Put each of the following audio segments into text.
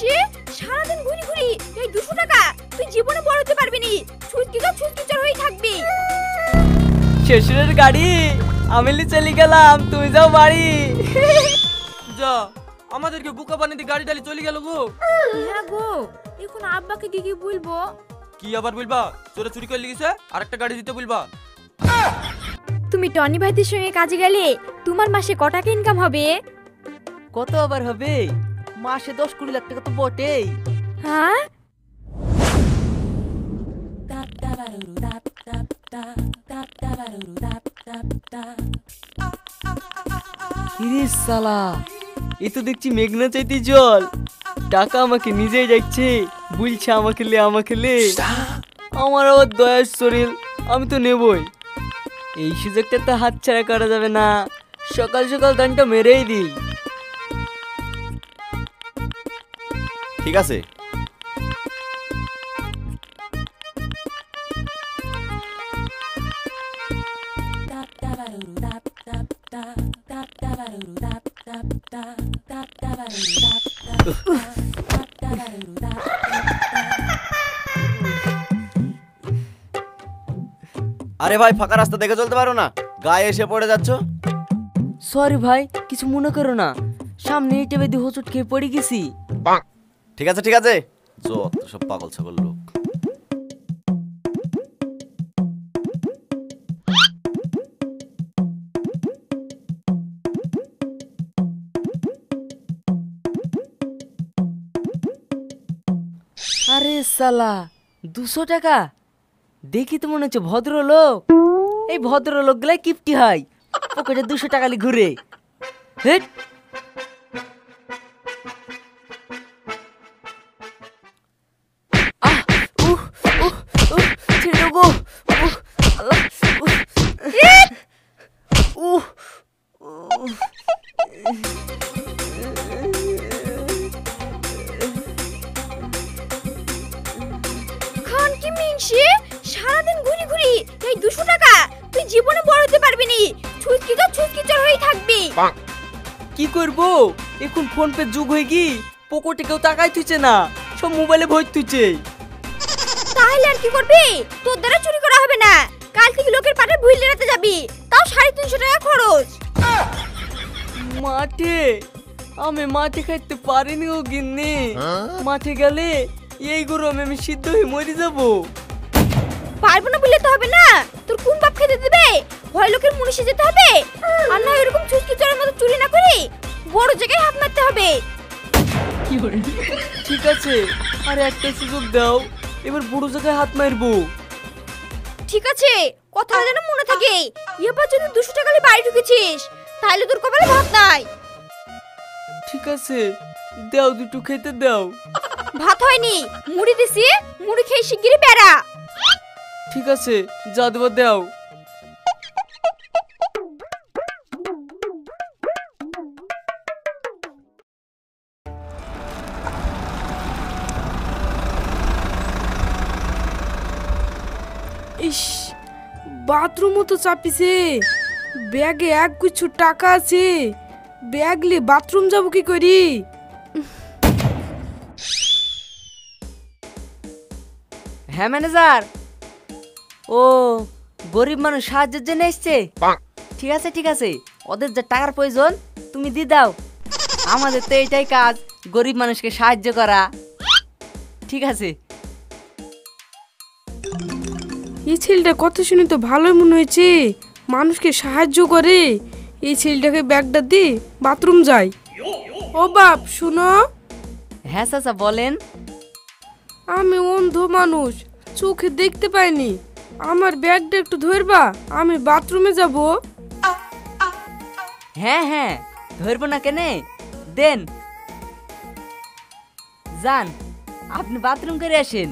মিনসে সারাদিন ঘুরি ঘুরি এই 200 টাকা তুই জীবনে বড় হতে পারবি নি। ছুটকি চোর হয়ে থাকবি। শ্বশুরের গাড়ি আমি চলে গেলাম, তুমি যাও বাড়ি। যা, আমাদেরকে বুকা বানিয়ে গাড়ি ডালি চলে গেল গো। হ্যাঁ গো, এখন আব্বাকে কি বলবো? কি আবার বলবা? চোরে চুরি করে লিখেছে, আরেকটা গাড়ি দিতে বলবা। তুমি টনি ভাইদের সঙ্গে কাজে গেলে তোমার মাসে ক টাকা ইনকাম হবে? কত আবার হবে? মাসে 10-20 লাখ টাকা তো বটেই। হ্যাঁ, ইরে শালা, এ তো দেখছি মেঘনা চাইতে জল। টাকা আমাকে নিজেই যাচ্ছে, বলছে আমাকে লে আমাকে লে। আমার আবার দয়ার শরীর, আমি তো নেবই। এই সুযোগটা তো হাতছাড়া করা যাবে না। সকাল সকাল দানটা মেরেই দিই। ঠিক আছে। আরে ভাই, ফাঁকা রাস্তা দেখে চলতে পারো না? গায়ে এসে পড়ে যাচ্ছ। সরি ভাই, কিছু মনে করো না। সামনে ইটে বেঁধে হোঁচট খেয়ে পড়ে গেছি। ঠিক আছে ঠিক আছে, যত সব পাগল ছাগল লোক। আরে শালা, 200 টাকা? দেখি তো মনে হচ্ছে ভদ্রলোক। এই ভদ্রলোক গুলাই কিপটি হয়, পকেটে 200 টাকা লি ঘুরে। হেট, ছেড়ে দাও গো। আল্লাহ, খান কি মিনসে সারাদিন ঘুরি ঘুরি এই 200 টাকা তুই জীবনে বড় হতে পারবি নি। ছুটকি চোর হয়ে থাকবি। কি করবো এখন? ফোন পে যুগ হয়ে গি, পকেটে কেউ টাকাই তুইছে না, সব মোবাইলে ভয় তুইছে। তাহলে আর কি করবি? তোর দ্বারা চুরি করা হবে না। কাল থেকে লোকের পাটে ভুল রাতে যাবি, তাও 350 টাকা খরচ। মাঠে? আমি মাঠে খাইতে পারিনি ও গিন্নি। মাঠে গেলে এই গরমে আমি সিদ্ধ হয়ে মরে যাবো। পারবো না বললে তো হবে না। তোর কোন বাপ খেতে দেবে? ভয় লোকের মুনিশে যেতে হবে। আর না এরকম ছুটকি চোরের মতো চুরি না করে বড় জায়গায় হাত মারতে হবে। ঠিক আছে, আর একটা সুযোগ দাও, এবার বড় জায়গায় হাত মারবো। ঠিক আছে, কথাটা যেন মনে থাকে। এবার যদি 200 টাকা নিয়ে বাড়ি ঢুকেছিস তাহলে তোর কপালে ভাত নাই। ঠিক আছে, দাও, দুটো খেতে দাও। ভাত হয়নি, মুড়ি দিছি, মুড়ি খেয়ে শিগগিরই বেড়া। ঠিক আছে, যা দেবো দাও। ইস, বাথরুমও তো চাপিছে। ব্যাগে এক গুচ্ছ টাকা আছে, ব্যাগ নিয়ে বাথরুম যাবো কি করি? হ্যাঁ ম্যানেজার, ও গরিব মানুষ সাহায্যের জন্য এসছে। ঠিক আছে ঠিক আছে, ওদের যে টাকার প্রয়োজন তুমি দিয়ে দাও। আমাদের তো এইটাই কাজ, গরিব মানুষকে সাহায্য করা। ঠিক আছে। এই ছেলেটা কথা শুনে তো ভালোই মনে হয়েছে, মানুষকে সাহায্য করে। এই ছেলেটাকে ব্যাগটা দি বাথরুম যাই। ও বাপ শুনো। হ্যাঁ চাচা বলেন। আমি অন্ধ মানুষ, চোখে দেখতে পাইনি। আমার ব্যাগটা একটু ধরবা, আমি বাথরুমে যাব। হ্যাঁ হ্যাঁ, ধরবো না কেনে, দেন যান, আপনি বাথরুম করে আসেন।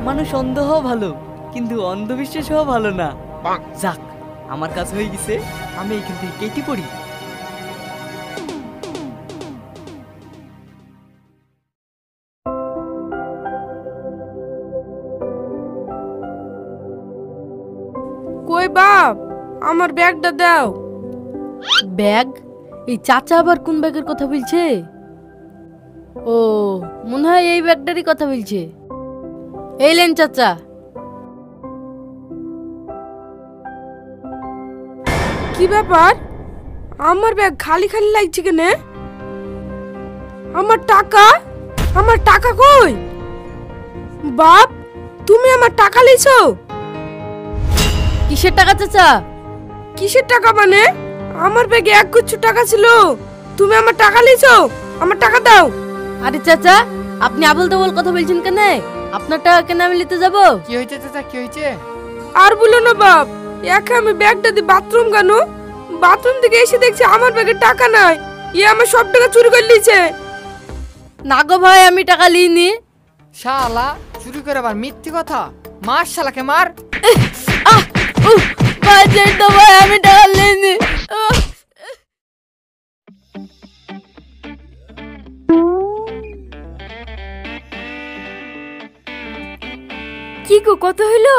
মানুষ অন্ধ হওয়া ভালো, কিন্তু অন্ধবিশ্বাস হওয়া ভালো না। যাক, আমার কাজ হয়ে গেছে, আমি এখান থেকে কেটে পড়ি। কই বাপ, আমার ব্যাগটা দাও। ব্যাগ? এই চাচা আবার কোন ব্যাগের কথা বলছে? ও, মনে হয় এই ব্যাগটারই কথা বলছে। এই লেন চাচা। কি ব্যাপার, আমার ব্যাগ খালি খালি লাগছে কেন? আমার টাকা কই? বাপ, তুমি আমার টাকা লিছো? কিসের টাকা চাচা? কিসের টাকা মানে? আমার ব্যাগে এক গুচ্ছ টাকা ছিল, তুমি আমার টাকা লিছো? আমার টাকা দাও। আরে চাচা, আপনি আবল তাবল কথা বলছেন কেন? আপনার টাকা কেন আমি নিতে যাব? কি হয়েছে চাচা, কি হয়েছে? আর বলো না বাপ, একা আমি ব্যাগটা দিয়ে বাথরুম কেন? বাথরুম থেকে এসে দেখছি আমার ব্যাগে টাকা নাই, আমার সব টাকা চুরি করে নিয়েছে। না গো ভাই, আমি টাকা লিনি। শালা চুরি করে আবার মিথ্যে কথা, মার শালাকে মার। ভাই ছেড়ে দাও ভাই, আমি টাকা লিনি। কি গো, কত হলো?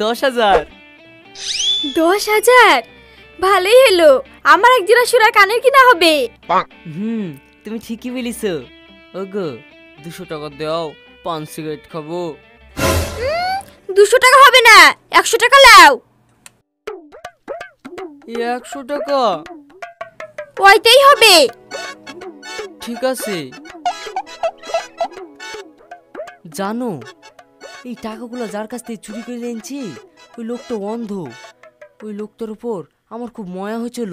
10,000। 10,000? ভালোই হলো, আমার এক জোড়া সুরার কানের কিনা হবে। তুমি ঠিকই বলিছো। ওগো 200 টাকা দাও, পান সিগারেট খাবো। 200 টাকা হবে না, 100 টাকা লাও। 100 টাকা? ওইটাই হবে। ঠিক আছে। জানো, এই টাকাগুলো যার কাছ থেকে চুরি করে এনেছি, ওই লোকটা অন্ধ। ওই লোকটার উপর আমার খুব মায়া হয়েছিল।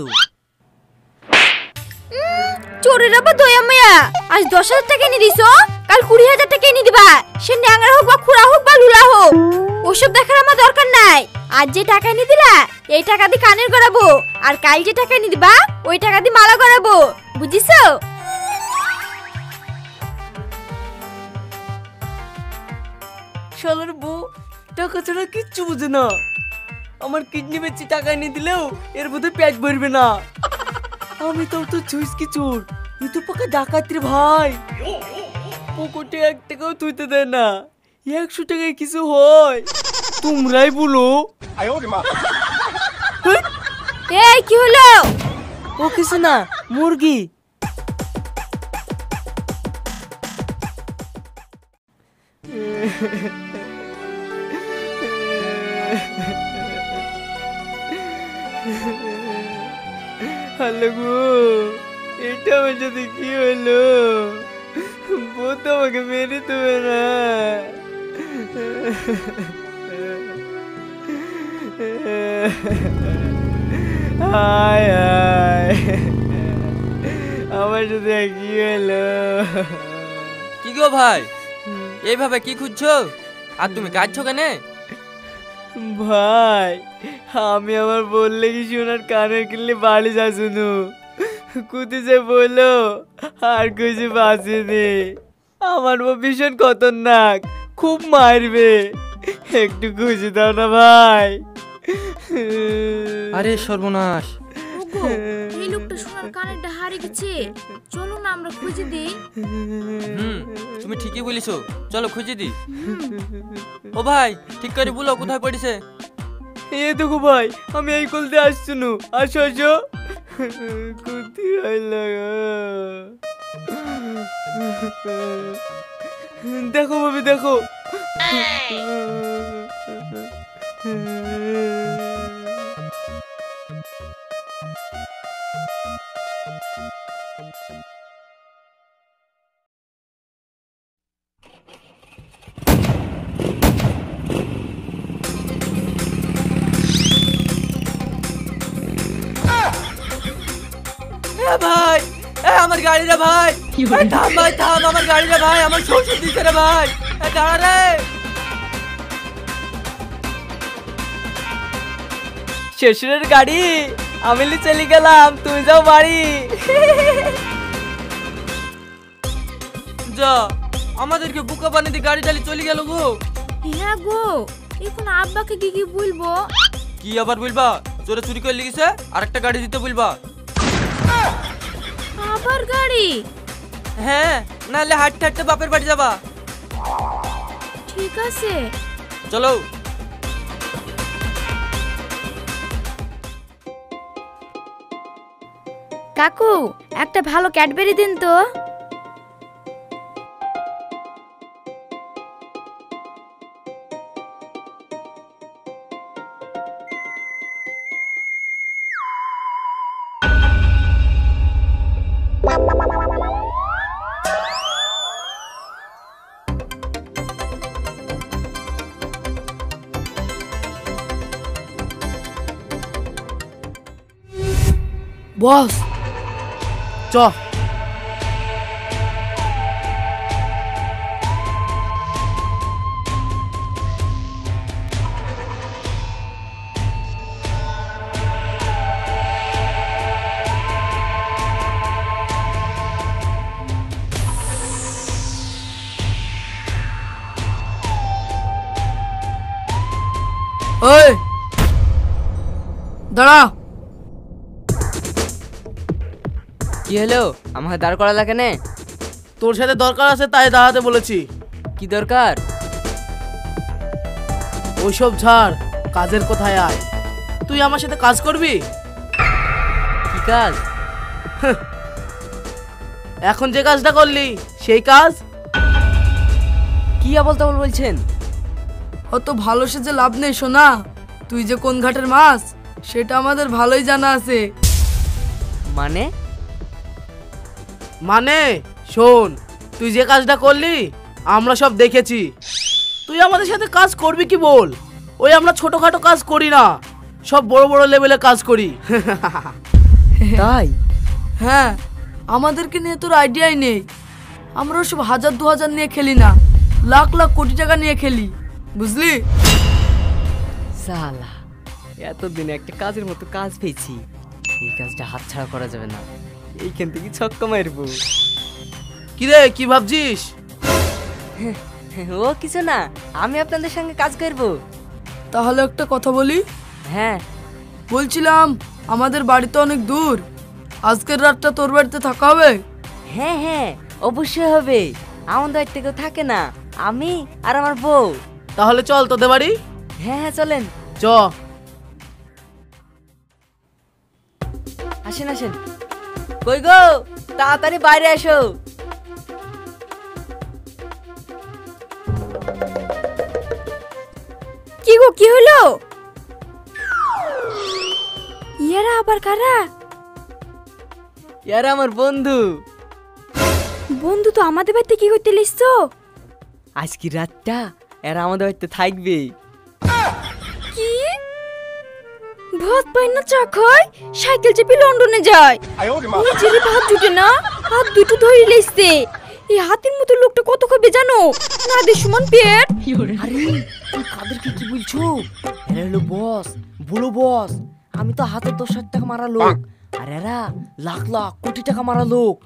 চোরের আবার দয়া মায়া। আজ 10,000 টাকা এনে দিছো, কাল 20,000 টাকা এনে দিবা। সে ন্যাংরা হোক বা খুড়া হোক বা লুলা হোক, ওসব দেখার আমার দরকার নাই। আজ যে টাকা এনে দিলা, এই টাকা দিয়ে কানের গড়াবো, আর কাল যে টাকা এনে দিবা, ওই টাকা দিয়ে মালা গড়াবো, বুঝিছো? শালার বউ টাকা ছাড়া কিচ্ছু বুঝে না। আমার কিডনি বেচে টাকা এনে দিলেও এর মধ্যে পেট ভরবে না। আমি তো ছুঁইস কি চোর, এ তো পাকা ডাকাত রে ভাই। পকেটে 1 টাকাও তুইতে দেয় না, 100 টাকায় কিছু হয়? তোমরাই বলো। এই কি হলো? ও কিছু না, মুরগি। হ্যালো গো, এটা আমার সাথে কি হলো? বউ তো আমাকে মেরে দেবে না। হায় হায়, আমার সাথে কি হলো? কি গো ভাই, এইভাবে কি খুঁজছো? আর তুমি কাঁদছো কেন? ভাই, আমি আমার বললে কি শোনার কানের কিনলে বাড়ি যা শুনু, কুতি যে বললো আর কিছু বাঁচেনি। আমার বউ ভীষণ খতরনাক, খুব মারবে, একটু খুঁজে দাও না ভাই। আরে সর্বনাশ, এই লোকটা সোনার কানেরটা হারিয়ে গেছে, চলো না আমরা খুঁজে দেই। তুমি ঠিকই বলেছো, চলো খুঁজে দি। ও ভাই, ঠিক করে বলো কোথায় পড়েছে? এ দেখো ভাই, আমি এই কলতে আসছুনু, আসো আসো। কুতি হইল দেখো ভাবি, দেখো। ভাই, আমার গাড়ি রে ভাই, থাম ভাই থাম, আমার গাড়ি রে ভাই, আমার শ্বশুর দিচ্ছে রে ভাই, দাঁড়া রে। শ্বশুরের গাড়ি, আমি চলে গেলাম, তুমি যাও বাড়ি। যা, আমাদেরকে বুকা বানিয়ে গাড়ি ডালি চলে গেল গো। হ্যাঁ গো, এখন আব্বাকে কি কি বলবো? কি আবার বলবা? চোরে চুরি করে লেগেছে, আরেকটা গাড়ি দিতে বলবা। আবার গাড়ি? হ্যাঁ, নাহলে হাঁটতে হাঁটতে বাপের বাড়ি যাবা। ঠিক আছে। চলো। কাকু একটা ভালো ক্যাডবেরি দিন তো। বস চ। ওই দাঁড়া। কি হলো? আমাকে দাঁড় করা লাগে না? তোর সাথে দরকার আছে তাই দাঁড়াতে বলেছি। কি দরকার? ওইসব ছাড়, কাজের কোথায় আয়। তুই আমার সাথে কাজ করবি? কি কাজ? এখন যে কাজটা করলি সেই কাজ। কি আবল তাবল বলছেন? অত ভালো সেজে লাভ নেই সোনা, তুই যে কোন ঘাটের মাছ সেটা আমাদের ভালোই জানা আছে। মানে? মানে শোন, তুই যে কাজটা করলি আমরা সব দেখেছি। তুই আমাদের সাথে কাজ করবি কি বল? ওই আমরা ছোটখাটো কাজ করি না, সব বড় বড় লেভেলে কাজ করি। তাই? হ্যাঁ, আমাদেরকে নিয়ে তোর আইডিয়াই নেই। আমরা সব 1000-2000 নিয়ে খেলি না, লাখ লাখ কোটি টাকা নিয়ে খেলি, বুঝলি? সালা, এতদিনে একটা কাজের মতো কাজ পেয়েছি। এই কাজটা হাতছাড়া করা যাবে না। এইখান থেকে ছক্কা মারবো। কিরে, কি ভাবছিস? ও কিছু না, আমি আপনাদের সঙ্গে কাজ করব। তাহলে একটা কথা বলি। হ্যাঁ বলছিলাম আমাদের বাড়ি তো অনেক দূর, আজকের রাতটা তোর বাড়িতে থাকা হবে? হ্যাঁ হ্যাঁ, অবশ্যই হবে। আমাদের বাড়িতে কেউ থাকে না, আমি আর আমার বউ। তাহলে চল তোদের বাড়ি। হ্যাঁ হ্যাঁ চলেন। চ। আসেন আসেন। কই গো, তাড়াতাড়ি বাইরে এসো। কি গো, কি হলো? ইয়ারা আবার কারা? ইয়ার আমার বন্ধু। বন্ধু তো আমাদের বাড়িতে কি করতে লিসছো? আজকে রাতটা এরা আমাদের বাড়িতে থাকবে। কি ভাত পাই না, চা খায়, সাইকেল চেপে লন্ডনে যায়। নিজেরই ভাত জুটে না, হাত দুটো ধরে লেসছে। এই হাতির মতো লোকটা কত খাবে জানো? না দে সমান পেট। আরে তুই কাদেরকে কি বলছো? এরা হলো বস, বলো বস। আমি তো হাতে 10,000 টাকা মারা লোক, আর এরা লাখ লাখ কোটি টাকা মারা লোক।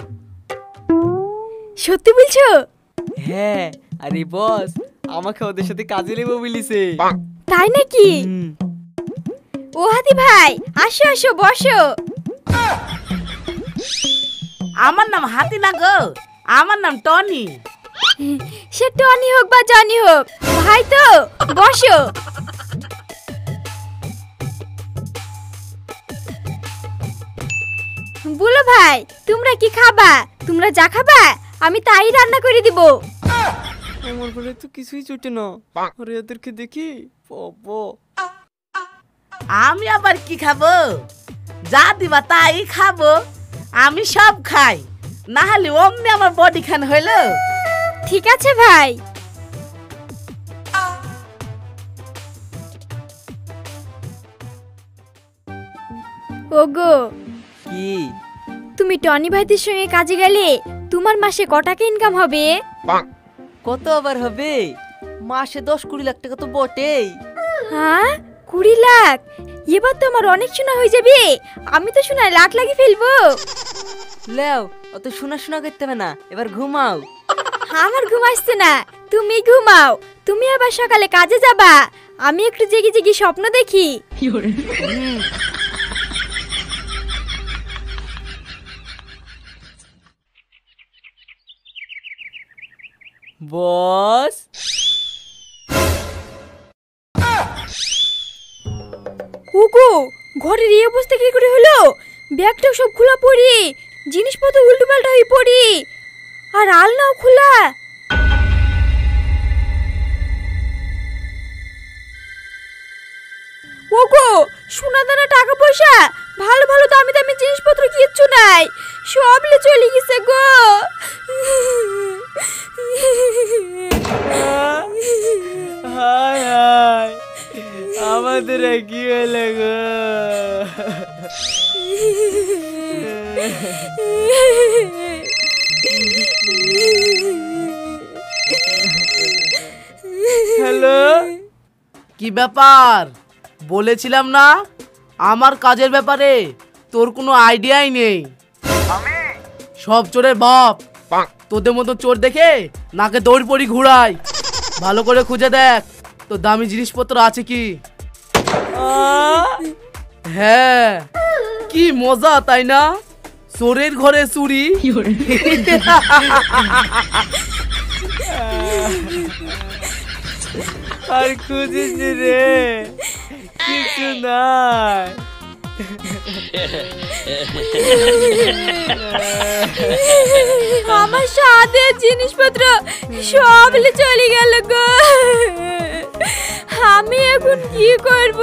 সত্যি বলছো? হ্যাঁ, আরে বস আমাকে ওদের সাথে কাজে নেবো বলিছে। তাই নাকি? ও হাতি ভাই, আসো আসো, বসো। আমার নাম হাতি না গো, আমার নাম টনি। সে টনি হোক বা জনি হোক, ভাই তো, বসো। বলো ভাই, তোমরা কি খাবা? তোমরা যা খাবা আমি তাই রান্না করে দিব। আমার বলে তো কিছুই জুটে না, আরে এদেরকে দেখি বাবা। আমি আবার কি খাবো? যা দিবা তাই খাবো। আমি সব খাই, না হলে অমনি আমার বডি খান হইলো। ঠিক আছে ভাই। ওগো, কি? তুমি টনি ভাইদের সঙ্গে কাজে গেলে তোমার মাসে ক টাকা ইনকাম হবে? কত আবার হবে? মাসে 10-20 লাখ টাকা তো বটেই। হ্যাঁ, 20 লাখ? এবার তো আমার অনেক শোনা হয়ে যাবে। আমি তো শোনায় লাখ লাগি ফেলবো। লেও, অত শোনা শোনা করতে হবে না, এবার ঘুমাও। আমার ঘুম আসছে না, তুমি ঘুমাও। তুমি আবার সকালে কাজে যাবা, আমি একটু জেগে জেগে স্বপ্ন দেখি। বস, ওগো, ঘরের এই অবস্থা কি করে হলো? ব্যাগটাও সব খোলা পড়ি, জিনিসপত্র উল্টো পাল্টা হয়ে পড়ি, আর আলনাও খোলা। ওগো, সোনা দানা টাকা পয়সা ভালো ভালো দামি দামি জিনিসপত্র কিচ্ছু নাই, সব লে চলে গেছে গো। হায় হায়, আমাদের কি হলো গো? হ্যালো, কি ব্যাপার? বলেছিলাম না আমার কাজের ব্যাপারে তোর কোনো আইডিয়াই নেই। সব চোরের বাপ, তোদের মতো চোর দেখে নাকে দৌড় পড়ি ঘুরাই। ভালো করে খুঁজে দেখ তো দামি জিনিসপত্র আছে কি। হ্যাঁ, কি মজা তাই না? চোরের ঘরে চুরি। আর খুঁজিস রে, কিছু নাই। আমার সাদের জিনিসপত্র সব চলে গেল গো। আমি এখন কি করব?